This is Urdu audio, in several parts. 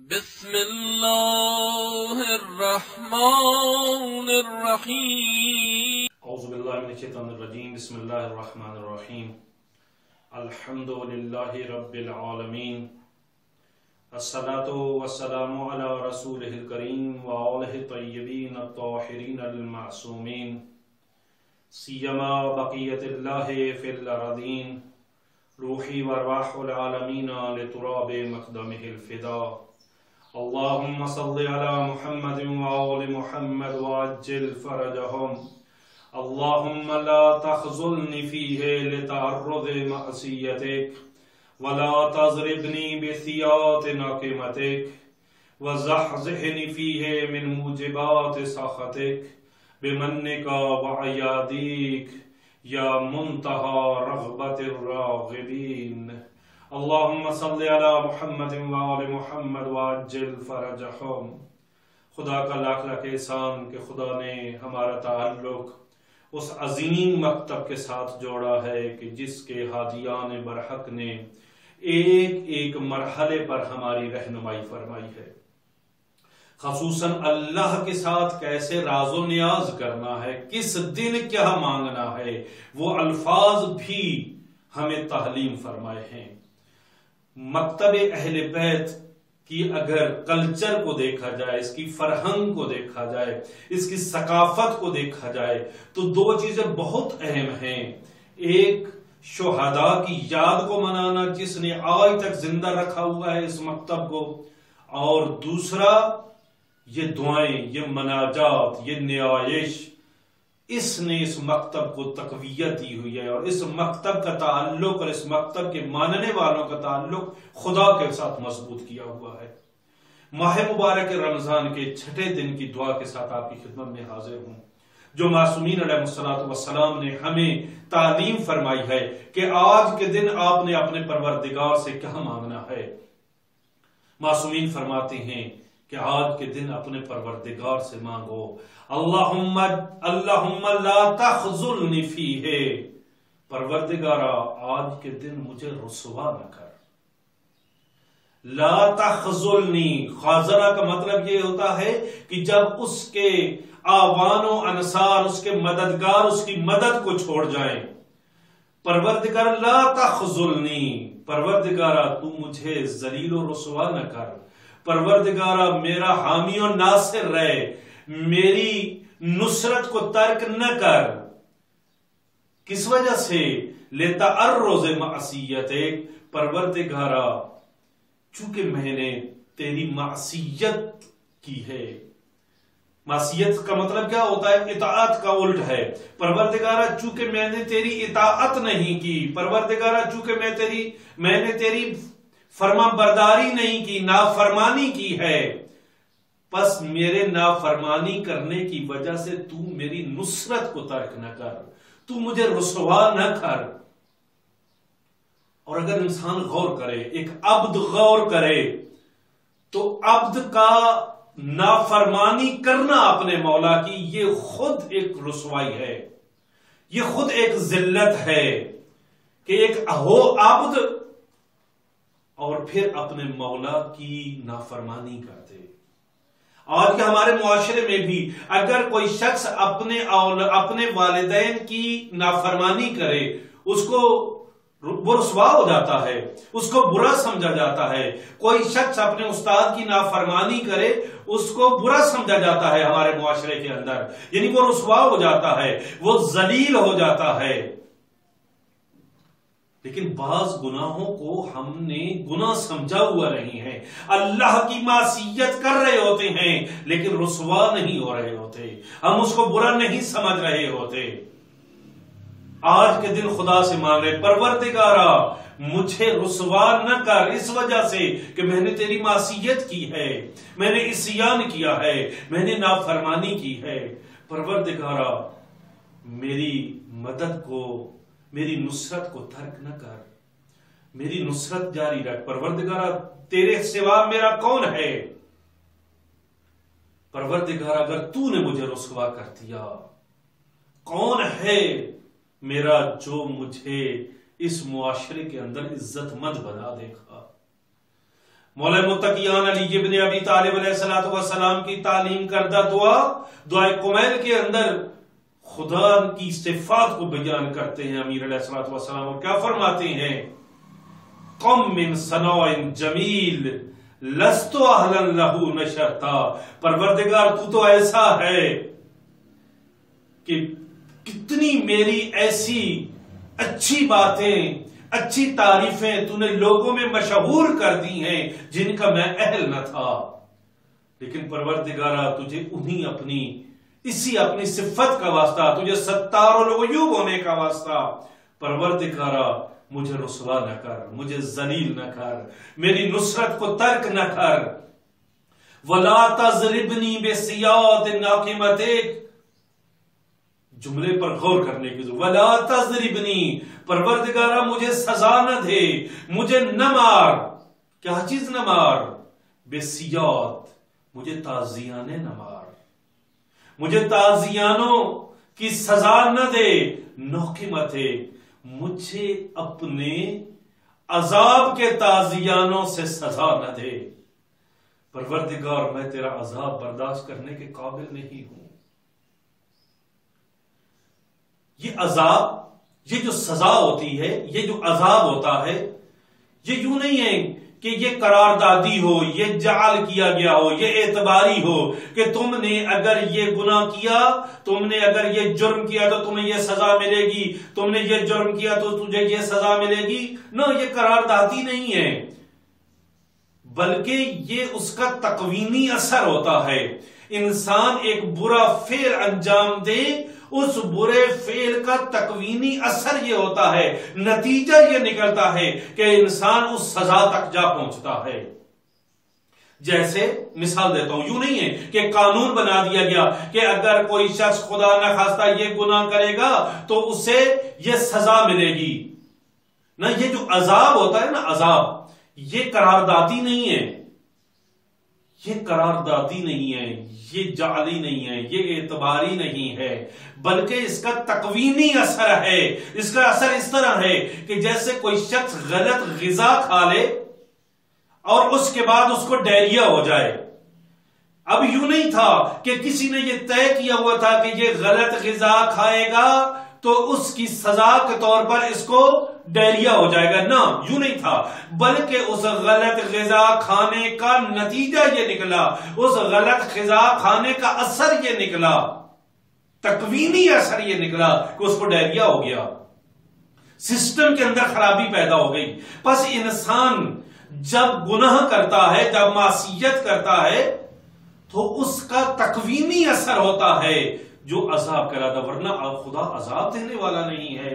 بسم الله الرحمن الرحيم. اعوذ باللہ من الشیطان الرجیم. بسم اللہ الرحمن الرحیم. الحمد للہ رب العالمین. الصلاة والسلام علی رسولہ الکریم وآلہ الطیبین الطاہرین المعصومین سیما بقیت اللہ فی الارضین روحی وارواح العالمین لتراب مقدمہ الفدا. اللہم صل علی محمد وآل محمد وعجل فرجہم. اللہم لا تخذلنی فیہ لتعرض معصیتک ولا تضربنی بثیات ناقمتک وزحزحنی فیہ من موجبات سخطک بمنک وعیادیک یا منتہا رغبت الراغبین. اللہم صلی علی محمد وآل محمد وعجل فرجہم. خدا کا لاکھ لاکھ احسان کہ خدا نے ہمارا تعلق اس عظیم مکتب کے ساتھ جوڑا ہے کہ جس کے ہادیان برحق نے ایک ایک مرحلے پر ہماری رہنمائی فرمائی ہے. خصوصاً اللہ کے ساتھ کیسے راز و نیاز کرنا ہے، کس دن کیا مانگنا ہے، وہ الفاظ بھی ہمیں تعلیم فرمائے ہیں. مکتب اہل بیت کی اگر کلچر کو دیکھا جائے، اس کی فرہنگ کو دیکھا جائے، اس کی ثقافت کو دیکھا جائے تو دو چیزیں بہت اہم ہیں. ایک شہداء کی یاد کو منانا جس نے آج تک زندہ رکھا ہوا ہے اس مکتب کو، اور دوسرا یہ دعائیں، یہ مناجات، یہ نیائش اس نے اس مکتب کو تقویت دی ہوئی ہے. اور اس مکتب کا تعلق اور اس مکتب کے ماننے والوں کا تعلق خدا کے ساتھ مضبوط کیا ہوا ہے. ماہ مبارک رمضان کے چھٹے دن کی دعا کے ساتھ آپ کی خدمت میں حاضر ہوں. جو معصومین علیہ السلام نے ہمیں تعلیم فرمائی ہے کہ آج کے دن آپ نے اپنے پروردگار سے کیا مانگنا ہے. معصومین فرماتے ہیں کہ آج کے دن اپنے پروردگار سے مانگو اللہم لا تخذلنی فیہ، پروردگارا آج کے دن مجھے رسوا نہ کر. لا تخذلنی، خاذلہ کا مطلب یہ ہوتا ہے کہ جب اس کے آوان و انصار، اس کے مددگار اس کی مدد کو چھوڑ جائیں. پروردگار لا تخذلنی، پروردگارا تو مجھے ذلیل و رسوا نہ کر. پروردگارا میرا حامی و ناصر رہے، میری نصرت کو ترک نہ کر. کس وجہ سے؟ لتعرض معصیتک، پروردگارا چونکہ میں نے تیری معصیت کی ہے. معصیت کا مطلب کیا ہوتا ہے؟ اطاعت کا الٹ ہے. پروردگارا چونکہ میں نے تیری اطاعت نہیں کی، پروردگارا چونکہ میں نے تیری فرما برداری نہیں کی، نافرمانی کی ہے، پس میرے نافرمانی کرنے کی وجہ سے تو میری نصرت کو ترک نہ کر، تو مجھے رسوا نہ کر. اور اگر انسان غور کرے، ایک عبد غور کرے تو عبد کا نافرمانی کرنا اپنے مولا کی یہ خود ایک رسوائی ہے، یہ خود ایک ذلت ہے کہ ایک ہو عبد اور پھر اپنے مولا کی نافرمانی کرتے. آج کے ہمارے معاشرے میں بھی اگر کوئی شخص اپنے والدین کی نافرمانی کرے، اس کو وہ رسوا ہو جاتا ہے، اس کو برا سمجھا جاتا ہے. کوئی شخص اپنے استاد کی نافرمانی کرے، اس کو برا سمجھا جاتا ہے ہمارے معاشرے کے اندر، یعنی وہ رسوا ہو جاتا ہے، وہ ذلیل ہو جاتا ہے. لیکن بعض گناہوں کو ہم نے گناہ سمجھا ہوا نہیں ہے. اللہ کی معصیت کر رہے ہوتے ہیں لیکن رسوا نہیں ہو رہے ہوتے، ہم اس کو برا نہیں سمجھ رہے ہوتے. آج کے دن خدا سے مانگ رہے، پروردگارا مجھے رسوا نہ کر اس وجہ سے کہ میں نے تیری معصیت کی ہے، میں نے عصیان کیا ہے، میں نے نافرمانی کی ہے. پروردگارا میری مدد کو، میری نصرت کو ترک نہ کر، میری نصرت جاری رکھ. پروردگارا تیرے سوا میرا کون ہے؟ پروردگارا اگر تو نے مجھے رسوا کر دیا، کون ہے میرا جو مجھے اس معاشرے کے اندر عزت مند بنا دے گا؟ مولا متقیان علی ابن ابی طالب علیہ السلام کی تعلیم کردہ دعائے کمیل کے اندر خدا کی صفات کو بیان کرتے ہیں امیر علیہ السلام، اور کیا فرماتے ہیں؟ قم من ثناء جمیل لست اہلا لہ نشرتا، پروردگار تو تو ایسا ہے کہ کتنی میری ایسی اچھی باتیں، اچھی تعریفیں تو نے لوگوں میں مشہور کر دی ہیں جن کا میں اہل نہ تھا، لیکن پروردگارا تجھے انہی اپنی صفت کا واسطہ، تجھے ستار العیوب ہونے کا واسطہ، پروردگارا مجھے رسوا نہ کر، مجھے ذلیل نہ کر، میری نصرت کو ترک نہ کر۔ وَلَا تَضْرِبْنِي بِسِيَاطٍ نَاقِمَتِكَ، جملے پر غور کرنے کی ضرورت۔ وَلَا تَضْرِبْنِي، پروردگارا مجھے سزا نہ دے، مجھے نہ مار۔ کیا چیز نہ مار؟ بِسِيَاط، مجھے تازیانے نہ مار، مجھے تازیانوں کی سزا نہ دے، ناقمتِكَ، مجھے اپنے عذاب کے تازیانوں سے سزا نہ دے۔ پروردگار میں تیرا عذاب برداشت کرنے کے قابل نہیں ہوں۔ یہ عذاب، یہ جو سزا ہوتی ہے، یہ جو عذاب ہوتا ہے، یہ یوں نہیں ہے کہ یہ قراردادی ہو، یہ جعل کیا گیا ہو، یہ اعتباری ہو کہ تم نے اگر یہ گناہ کیا، تم نے اگر یہ جرم کیا تو تمہیں یہ سزا ملے گی، تم نے یہ جرم کیا تو تجھے یہ سزا ملے گی۔ نہ، یہ قراردادی نہیں ہے، بلکہ یہ اس کا تکوینی اثر ہوتا ہے۔ انسان ایک برا فعل انجام دے، اس برے فعل کا تکوینی اثر یہ ہوتا ہے، نتیجہ یہ نکلتا ہے کہ انسان اس سزا تک جا پہنچتا ہے۔ جیسے مثال دیتا ہوں، یوں نہیں ہے کہ قانون بنا دیا گیا کہ اگر کوئی شخص خدا نہ خواستہ یہ گناہ کرے گا تو اسے یہ سزا ملے گی۔ نہ، یہ جو عذاب ہوتا ہے نا، عذاب، یہ قراردادی نہیں ہے، یہ قراردادی نہیں ہے، یہ جعلی نہیں ہے، یہ اعتباری نہیں ہے، بلکہ اس کا تکوینی اثر ہے۔ اس کا اثر اس طرح ہے کہ جیسے کوئی شخص غلط غذا کھا لے اور اس کے بعد اس کو ڈائریا ہو جائے۔ اب یوں نہیں تھا کہ کسی نے یہ طے کیا ہوا تھا کہ یہ غلط غذا کھائے گا تو اس کی سزا کے طور پر اس کو ڈائریا ہو جائے گا، نہ، یوں نہیں تھا، بلکہ اس غلط غذا کھانے کا نتیجہ یہ نکلا، اس غلط غذا کھانے کا اثر یہ نکلا، تکوینی اثر یہ نکلا کہ اس کو ڈائریا ہو گیا، سسٹم کے اندر خرابی پیدا ہو گئی۔ پس انسان جب گناہ کرتا ہے، جب معصیت کرتا ہے، تو اس کا تکوینی اثر ہوتا ہے جو عذاب کراتا، ورنہ خدا عذاب دینے والا نہیں ہے۔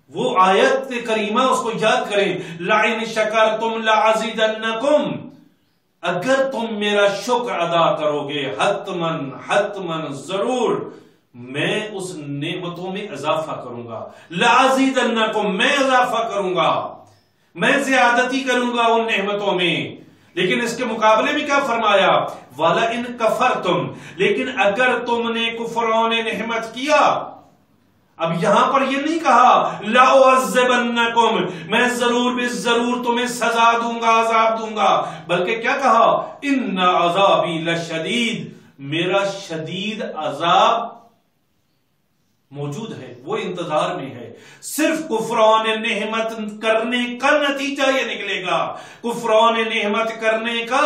وہ آیت کریمہ اس کو یاد کریں، لَعِنْ شَكَرْتُمْ لَعَزِيدَنَّكُمْ، اگر تم میرا شکر ادا کرو گے، حتماً ضرور میں اس نعمتوں میں اضافہ کروں گا، لَعَزِيدَنَّكُمْ، میں اضافہ کروں گا، میں زیادتی کروں گا ان نعمتوں میں۔ لیکن اس کے مقابلے میں کیا فرمایا؟ وَلَئِن كَفَرْتُمْ، لیکن اگر تم نے کفران نعمت کیا، اب یہاں پر یہ نہیں کہا لَأُعَذِّبَنَّكُمْ، میں ضرور تمہیں سزا دوں گا، عذاب دوں گا، بلکہ کیا کہا؟ إِنَّ عَذَابِي لَشَدِيدٌ، میرا شدید عذاب موجود ہے، وہ انتظار میں ہے۔ صرف کفران نعمت کرنے کا نتیجہ یہ نکلے گا، کفران نعمت کرنے کا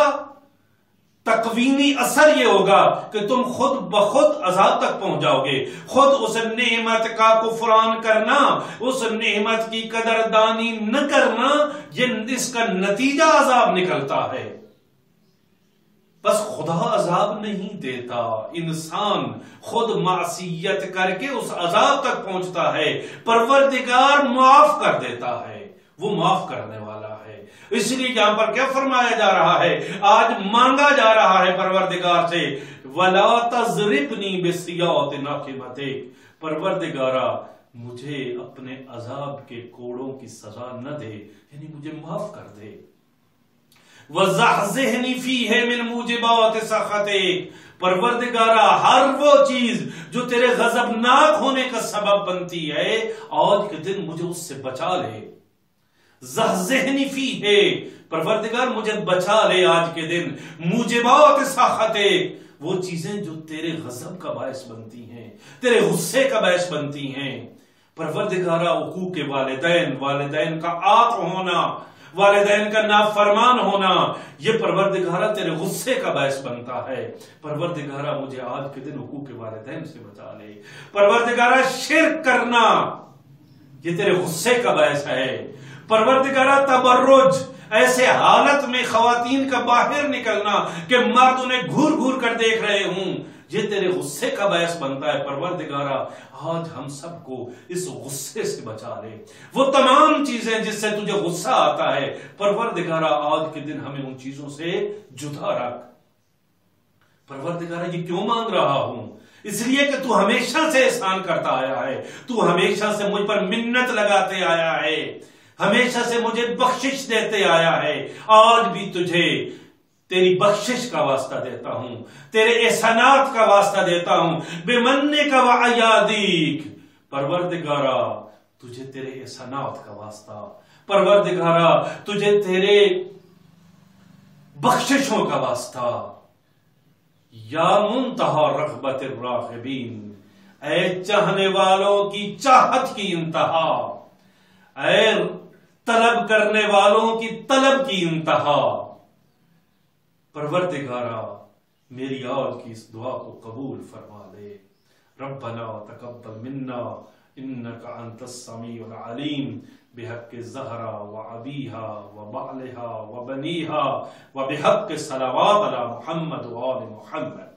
تکوینی اثر یہ ہوگا کہ تم خود بخود عذاب تک پہنچ جاؤ گے۔ خود اس نعمت کا کفران کرنا، اس نعمت کی قدردانی نہ کرنا، یہ اس کا نتیجہ عذاب نکلتا ہے۔ بس خدا عذاب نہیں دیتا، انسان خود معصیت کر کے اس عذاب تک پہنچتا ہے، پروردگار معاف کر دیتا ہے، وہ معاف کرنے والا ہے۔ اس لیے یہاں پر کیا فرمایا جا رہا ہے؟ آج مانگا جا رہا ہے پروردگار سے، وَلَا تَضْرِبْنِي بِالسِّيَاطِ نَاقِمَتِكَ، پروردگارا مجھے اپنے عذاب کے کوڑوں کی سزا نہ دے، یعنی مجھے معاف کر دے۔ وَزَحْزِحْنِي فِيهِ مِن مُوجِبَاتِ سَخَطِكَ، پروردگارا ہر وہ چیز جو تیرے غضبناک ہونے کا سبب بنتی ہے، آج کے دن مجھے اس سے بچا لے۔ ذہنی فی ہے، پروردگار مجھے بچا لے آج کے دن موجبات ساخت، وہ چیزیں جو تیرے غضب کا باعث بنتی ہیں، تیرے غصے کا باعث بنتی ہیں۔ پروردگارہ حقوق والدین، والدین کا عاق ہونا، والدین کا نافرمان ہونا، یہ پروردگارہ تیرے غصے کا باعث بنتا ہے۔ پروردگارہ مجھے آج کے دن حقوق والدین سے بچا لے۔ پروردگارہ شرک کرنا یہ تیرے غصے کا باعث ہے۔ پروردگارہ تبرج، ایسے حالت میں خواتین کا باہر نکلنا کہ مرد انہیں گھور گھور کر دیکھ رہے ہوں، یہ تیرے غصے کا باعث بنتا ہے۔ پروردگارہ آج ہم سب کو اس غصے سے بچا لے۔ وہ تمام چیزیں جس سے تجھے غصہ آتا ہے، پروردگارہ آج کے دن ہمیں ان چیزوں سے جدا رکھ۔ پروردگارہ یہ کیوں مانگ رہا ہوں؟ اس لیے کہ تو ہمیشہ سے احسان کرتا آیا ہے، تو ہمیشہ سے مجھ پر منت لگاتے آیا ہے، ہمیشہ سے مجھے بخشش دیتے آیا ہے۔ آج بھی تجھے تیری بخشش کا واسطہ دیتا ہوں، تیرے احسانات کا واسطہ دیتا ہوں، بے مننے کا وعیادیک۔ پروردگارہ تجھے تیرے احسانات کا واسطہ، پروردگارہ تجھے تیرے بخششوں کا واسطہ۔ یا منتہا رغبت الراغبین، اے چاہنے والوں کی چاہت کی انتہا، اے طلب کرنے والوں کی طلب کی انتہا۔ پروردگارہ میری آج کی اس دعا کو قبول فرما لے۔ ربنا تقبل منا انک انت السمیع العلیم، بحق زہرا وابیہا وبعلہا وبنیہا وبحق صلوات علی محمد وآل محمد۔